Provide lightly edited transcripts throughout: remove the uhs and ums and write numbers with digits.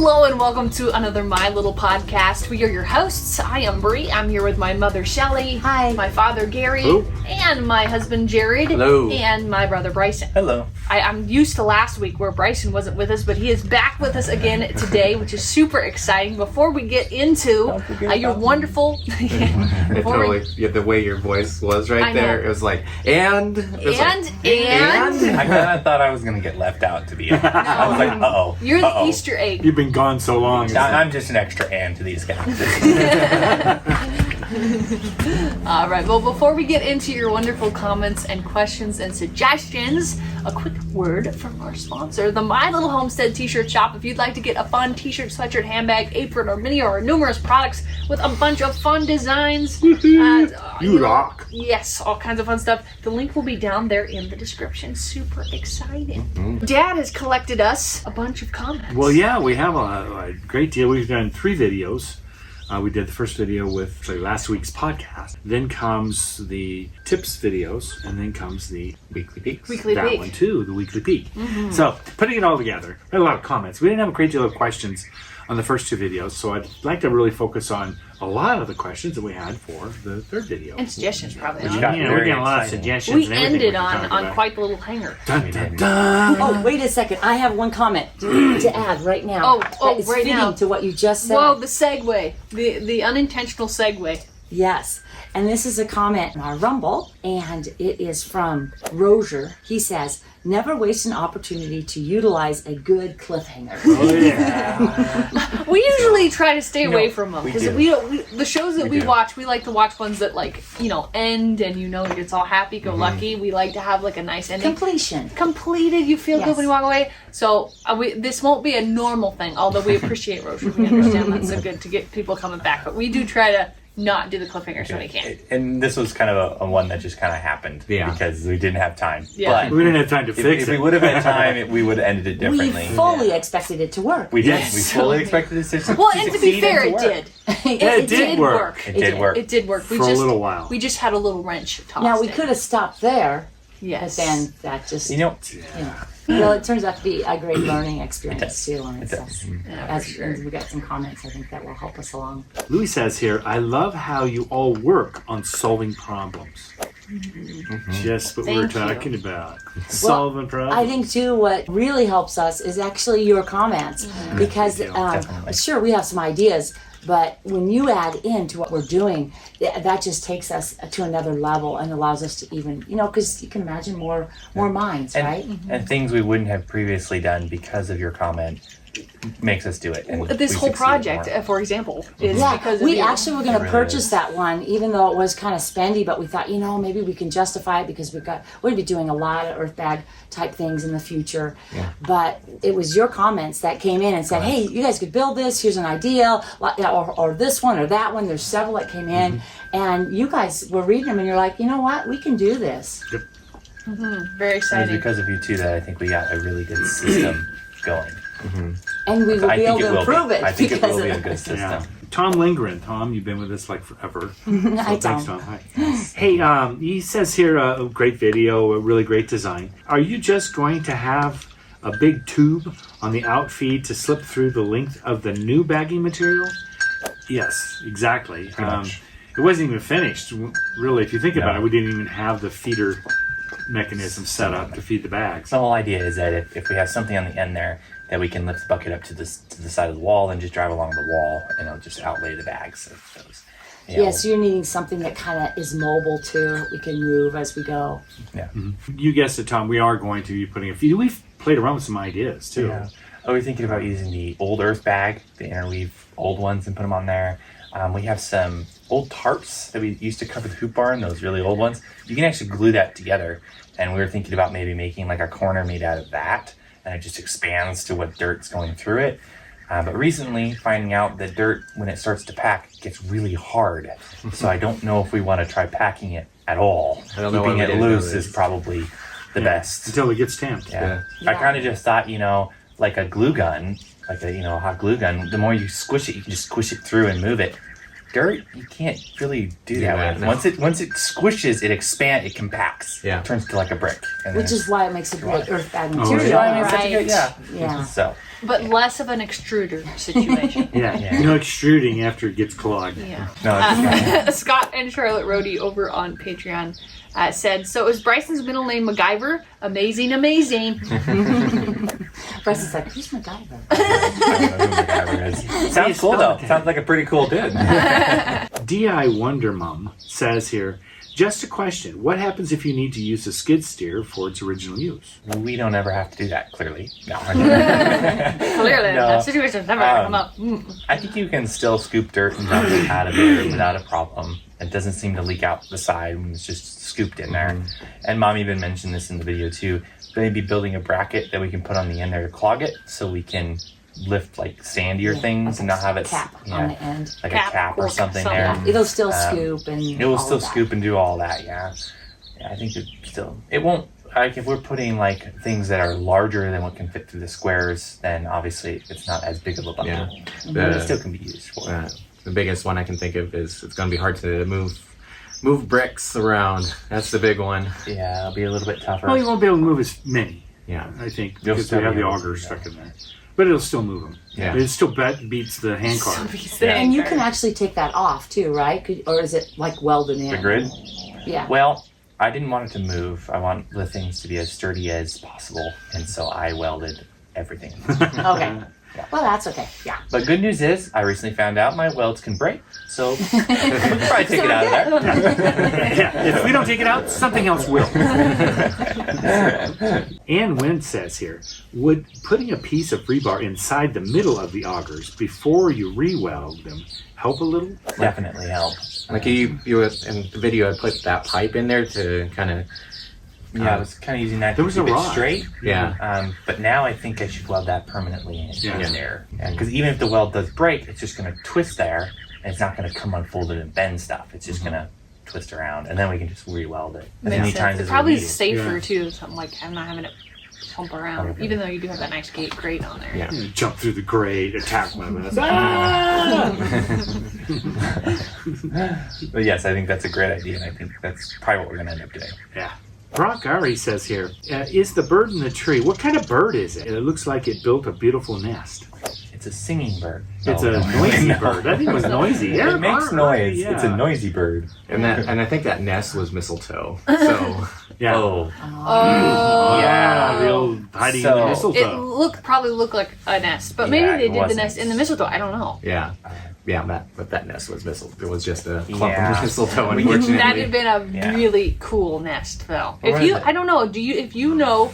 Hello and welcome to another My Little Podcast. We are your hosts. I am Bree. I'm here with my mother Shelly. Hi. My father Gary. Hello. And my husband Jared. Hello. And my brother Bryson. Hello. I'm used to last week where Bryson wasn't with us, but he is back with us again today, which is super exciting. Before we get into your wonderful... The way your voice was there, it was like, and? I kind of thought I was going to get left out, to be honest. I was like, uh-oh. You're the Easter egg. You've been gone so long. I'm just an extra and to these guys. All right, well, before we get into your wonderful comments and questions and suggestions, a quick word from our sponsor, the My Little Homestead t-shirt shop. If you'd like to get a fun t-shirt, sweatshirt, handbag, apron, or mini, or numerous products with a bunch of fun designs. You rock. Yes, all kinds of fun stuff. The link will be down there in the description. Super exciting. Dad has collected us a bunch of comments. Well, yeah, we have a great deal. We've done 3 videos. We did the first video with last week's podcast. Then comes the tips videos, and then comes the weekly peeks. That one too, the weekly peek. So putting it all together, we had a lot of comments. We didn't have a great deal of questions on the first 2 videos, so I'd like to really focus on a lot of the questions that we had for the 3rd video. And suggestions, probably. We're getting a lot of suggestions. We ended on quite the little hanger. Dun, dun, dun. Oh, wait a second. I have one comment to add right now. It's right fitting now to what you just said. Whoa, the segue. The unintentional segue. Yes. And this is a comment on our Rumble, and it is from Roger. He says, never waste an opportunity to utilize a good cliffhanger. Oh, yeah. We usually try to stay away from them because we the shows that we watch, we like to watch ones that end and it's all happy-go-lucky. We like to have a nice ending. Completed. You feel good when you walk away. So this won't be a normal thing, although we appreciate Roger. We understand that's so good to get people coming back, but we do try to not do the cliffhangers when we can. And this was kind of a one that just kind of happened because we didn't have time. Yeah. But We didn't have time to fix if it. we would have had time, we would have ended it differently. We fully expected it to work. We did. Yes. We fully expected it to Well, and to be fair, it did. It did work. It did work. It did work. For a little while. We just had a little wrench tossed Now, we in. could have stopped there, Yes. but then that just, well, it turns out to be a great learning experience too. And so, as we got some comments, I think that will help us along. Louis says here, I love how you all work on solving problems. Just what we're talking about. Solving problems. I think too what really helps us is actually your comments because sure, we have some ideas, but when you add into what we're doing, that just takes us to another level and allows us to even, because you can imagine more minds, right? And things we wouldn't have previously done because of your comment makes us do it. And this whole project, for example, is because of we you. actually were going to purchase that one, even though it was kind of spendy, but we thought, maybe we can justify it because we're going to be doing a lot of EarthBag type things in the future. Yeah. But it was your comments that came in and said, hey, you guys could build this, here's an idea, or this one or that one. There's several that came in, and you guys were reading them, and you're like, you know what, we can do this. Yep. Very It exciting. was because of you too that I think we got a really good system going. And we will be able to improve it. I think it will be because a of good that. system. Yeah. Tom Lindgren. Tom, you've been with us forever. Hi, Thanks, Tom. Tom. Hi. Hey, he says here, a great video, a really great design. Are you just going to have a big tube on the outfeed to slip through the length of the new bagging material? Yes, exactly. It wasn't even finished, really. If you think about it, we didn't even have the feeder mechanism set up to feed the bags. The whole idea is that if we have something on the end there, that we can lift the bucket up to the side of the wall and just drive along the wall, and it'll just outlay the bags of those. Yes, you're needing something that kind of is mobile too. We can move as we go. Yeah. You guessed it, Tom. We are going to be putting a feed. We've played around with some ideas too. Yeah. We're thinking about using the old EarthBag, the interweave old ones, and put them on there. We have some old tarps that we used to cover the hoop barn, those really old ones. You can actually glue that together, and we were thinking about maybe making a corner made out of that, and it just expands to what dirt's going through it. But recently, finding out that dirt, when it starts to pack, gets really hard. So I don't know if we want to try packing it at all. Keeping it loose is probably the best. Until it gets tamped. Yeah. I kind of just thought, like a glue gun, a hot glue gun, the more you squish it, you can just squish it through and move it. dirt, you can't really do that with. No. Once it squishes, it expands, it compacts. Yeah. It turns to like a brick. And Which then is why it makes a great earthbag Oh, material. yeah. Right. Yeah. So, But less of an extruder situation. Yeah. No extruding after it gets clogged. Yeah. no, it's Scott and Charlotte Rohde over on Patreon said, so is Bryson's middle name MacGyver? Amazing. Bryson's like, who's MacGyver? I don't know who MacGyver is. Sounds cool though. Sounds like a pretty cool dude. D.I. Wonder Mum says here, just a question. What happens if you need to use a skid steer for its original use? We don't ever have to do that, clearly. No. Clearly, No. that situation's never gonna come up. I think you can still scoop dirt and dump it out of there without a problem. It doesn't seem to leak out the side when it's just scooped in there. And Mom even mentioned this in the video too. Maybe building a bracket that we can put on the end there to clog it so we can lift like sandier things and not have it cap on the end. like Cap a cap or or something something. there. Yeah, it'll still scoop and It will all still of that. scoop and do all that, yeah. I think it won't, like if we're putting like things that are larger than what can fit through the squares, then obviously it's not as big of a bucket. Yeah. But it still can be used for The biggest one I can think of is it's going to be hard to move bricks around. That's the big one. Yeah, it'll be a little bit tougher. Well, you won't be able to move as many, Yeah. I think, You'll because still we have be the able to auger do that. stuck in there. But it'll still move them. Yeah. It still beats the hand cart. And you can actually take that off too, right? Or is it like welded in? The grid? Yeah. Well, I didn't want it to move. I want the things to be as sturdy as possible, and so I welded everything. Okay. Yeah. Well, that's okay. Yeah. But good news is, I recently found out my welds can break, so we can probably take it out of there. Yeah, if we don't take it out, something else will. Ann Wynn says here, would putting a piece of rebar inside the middle of the augers before you re-weld them help a little? Definitely help. Like you in the video, I put that pipe in there to kind of. Yeah, I was kind of using that There to was keep a it rod. straight. Yeah. But now I think I should weld that permanently in Yeah. there. Because even if the weld does break, it's just going to twist there, and it's not going to come unfolded and bend stuff. It's just going to twist around, and then we can just re-weld it as many Makes times sense. as It probably we need. is safer Yeah. too. Something like I'm not having it pump around, even though you do have that nice grate on there. Yeah. Jump through the grate, attack one of us. But yes, I think that's a great idea, and I think that's probably what we're going to end up doing. Yeah. Brock Ari says here, is the bird in the tree, what kind of bird is it? It looks like it built a beautiful nest. It's a singing bird. It's No, a no, noisy no. bird. I think it was noisy. Yeah, It makes noise. It's a noisy bird. And I think that nest was mistletoe. So Yeah. Oh. Oh, Yeah, the old hiding in the So- mistletoe. probably looked like a nest, but Yeah, maybe they it did the wasn't. nest in the mistletoe. I don't know. yeah, that nest was mistletoe. It was just a clump Yeah. of mistletoe. We can- Unfortunately, That'd have been a Yeah. really cool nest, though. What If you, is it? I don't know. If you know,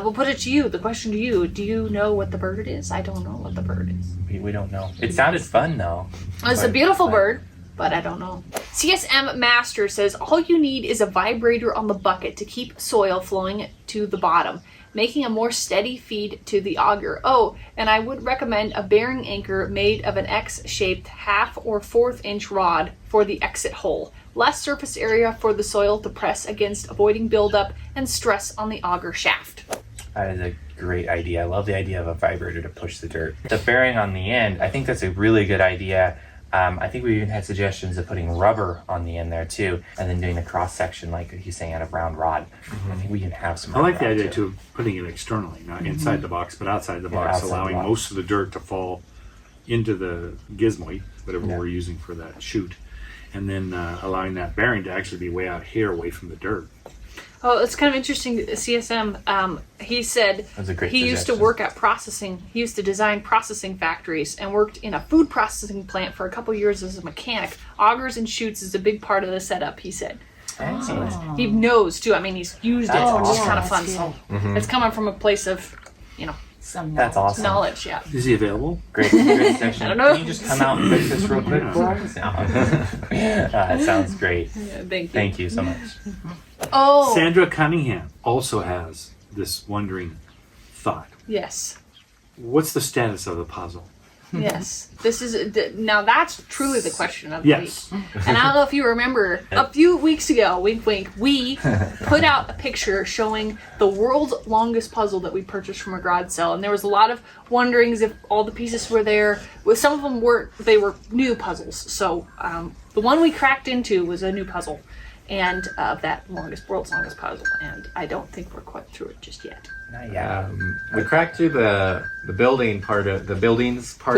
we'll put it to you. The question to you: do you know what the bird is? I don't know what the bird is. We don't know. It sounded fun, though. It's a beautiful bird, but I don't know. CSM Master says all you need is a vibrator on the bucket to keep soil flowing to the bottom, making a more steady feed to the auger. Oh, and I would recommend a bearing anchor made of an X-shaped 1/2 or 1/4 inch rod for the exit hole. Less surface area for the soil to press against, avoiding buildup and stress on the auger shaft. That is a great idea. I love the idea of a vibrator to push the dirt. The bearing on the end, I think that's a really good idea. I think we even had suggestions of putting rubber on the end there too, and then doing the cross section like he's saying out of round rod. I think we can have some. I like the rubber idea too of putting it externally, not inside the box, but outside the box, outside the allowing box. most of the dirt to fall into the gizmo, whatever Yeah. we're using for that chute, and then allowing that bearing to actually be way out here, away from the dirt. Oh, it's kind of interesting. CSM, he said That's a great he used to suggestion. work at processing. He used to design processing factories and worked in a food processing plant for a couple years as a mechanic. Augers and chutes is a big part of the setup, he said. Excellent. He knows too. I mean, he's used it, That's so it's just awesome. kind of fun. That's So it's coming from a place of, Some That's awesome. knowledge. Yeah. Is he available? Great session. I don't know. Can you just come out and fix this real quick for us? It sounds great. Yeah, thank you. Thank you so much. Oh, Sandra Cunningham also has this wondering thought. yes. What's the status of the puzzle? Yes. This is now that's truly the question of the Yes. week. And I don't know if you remember, a few weeks ago, wink wink, we put out a picture showing the world's longest puzzle that we purchased from a garage sale, and there was a lot of wonderings if all the pieces were there. Well, some of them weren't. They were new puzzles. So the one we cracked into was a new puzzle, and that world's longest puzzle. And I don't think we're quite through it just yet. Not yet. We cracked through the buildings part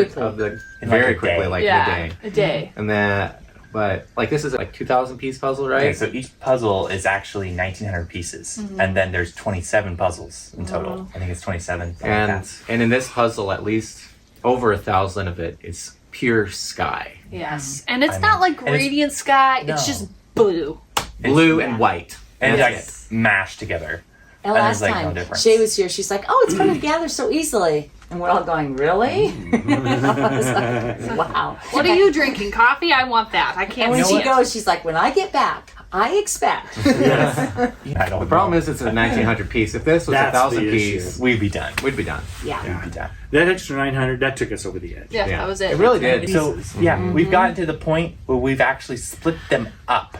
Quickly. of the In very like a quickly, day. like Yeah, in a day. a day. And then, but like this is like 2,000 piece puzzle, right? Okay, so each puzzle is actually 1,900 pieces, and then there's 27 puzzles in total. I think it's 27. something like and that. and in this puzzle, at least over 1,000 of it is pure sky, Yes. And it's I not know. like And it's- radiant sky, No. it's just blue. blue and white. and That's like mashed together. And And last there's, like, no time difference. Shay was here, she's like, "Oh, it's coming together so easily," and we're all going, "Really?" I was like, wow. What are you drinking? Coffee? I want that. I And can't when see she it. goes, she's like, "When I get back, I expect." I don't The problem is it's a 1,900 piece. If this was That's 1,000 the piece, issue. we'd be done. we'd be done. Yeah. We'd be done. That extra 900, that took us over the edge. Yeah, that was it. It really did. So yeah, we've gotten to the point where we've actually split them up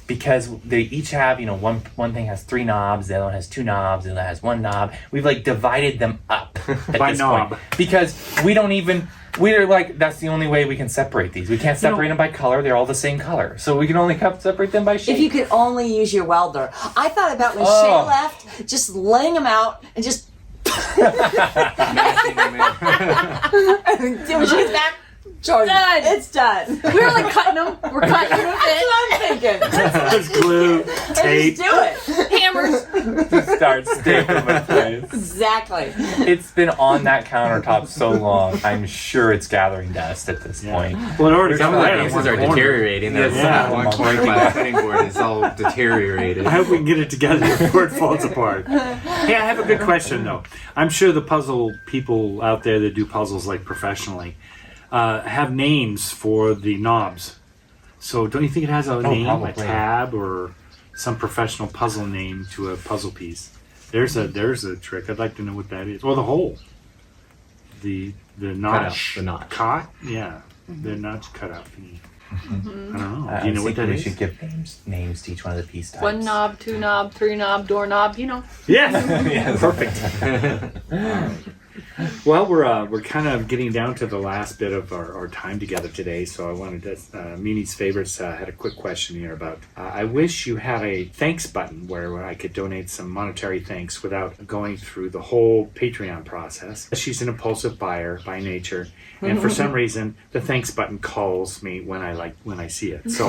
because they each have, one thing has 3 knobs, the other one has 2 knobs, the other has 1 knob. We've like divided them up at By this knob. point because we're like, that's the only way we can separate these. We can't separate them by color. They're all the same color. So we can only separate them by shape. If you could only use your welder. I thought about when Oh. Shay left, just laying them out and just when she's back, Jordan, Done. it's done. We were like cutting them. We're cutting them That's what I'm thinking. There's glue, tape. Just do it. hammers. start stapling my place. Exactly. It's been on that countertop so long. I'm sure it's gathering dust at this point. Well, in order to Some come of right the on pieces one are corner. deteriorating. There's Yeah. at one point my cutting board is all deteriorated. I hope we can get it together before it falls apart. Hey, I have a good question though. I'm sure the puzzle people out there that do puzzles like professionally have names for the knobs. So don't you think it has a name, probably. a tab, or some professional puzzle name to a puzzle piece? There's a trick. I'd like to know what that is. Or the hole. The notch. the notch. Caught? Yeah. The notch cutout thingy. I don't know. Do you know what that we is? should give names to each one of the piece types. 1 knob, 2 knob, 3 knob, door knob, Yes. Yeah, Perfect. Well, we're kind of getting down to the last bit of our time together today, so I wanted to, Mimi's Favorites had a quick question here about, I wish you had a thanks button where I could donate some monetary thanks without going through the whole Patreon process. She's an impulsive buyer by nature, and for some reason, the thanks button calls me when I see it. So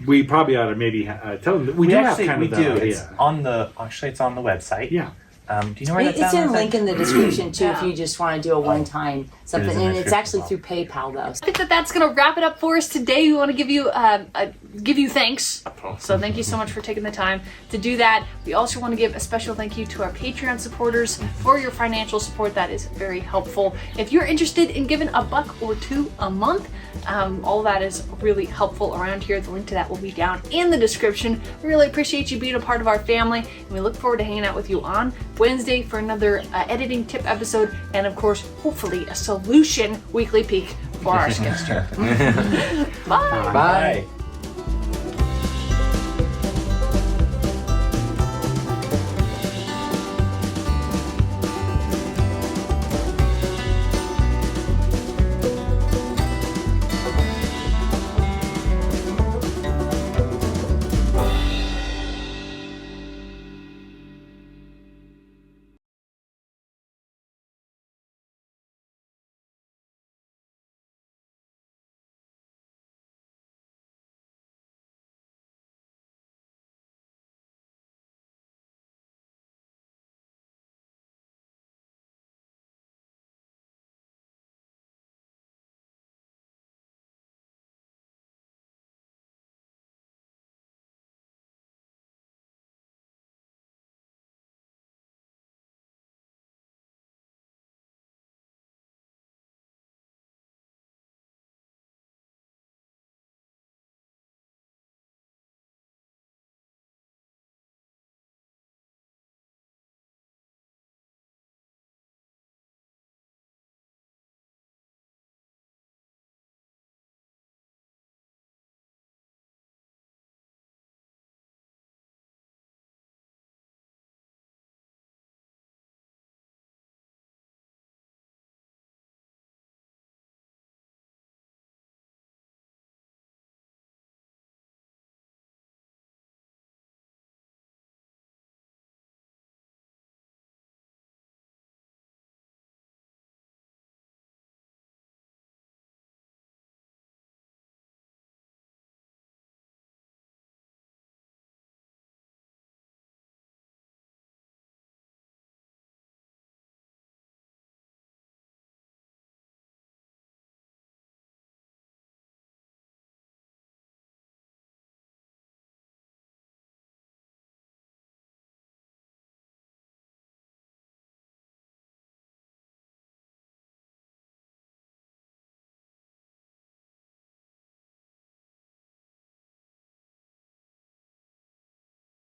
we probably ought to maybe tell them that we do have kind of that do. idea. It's on the website. Yeah. Do you know where that's It's at? in link in the description too if Yeah. you just want to do a one-time something. It is in And the it's actually description through PayPal though. I think that's going to wrap it up for us today. We want to give you thanks. So thank you so much for taking the time to do that. We also want to give a special thank you to our Patreon supporters for your financial support. That is very helpful. If you're interested in giving $1 or $2 a month, all that is really helpful around here. The link to that will be down in the description. We really appreciate you being a part of our family, and we look forward to hanging out with you on Wednesday for another editing tip episode, and of course, hopefully a solution weekly peek for our skipster. Bye. Bye.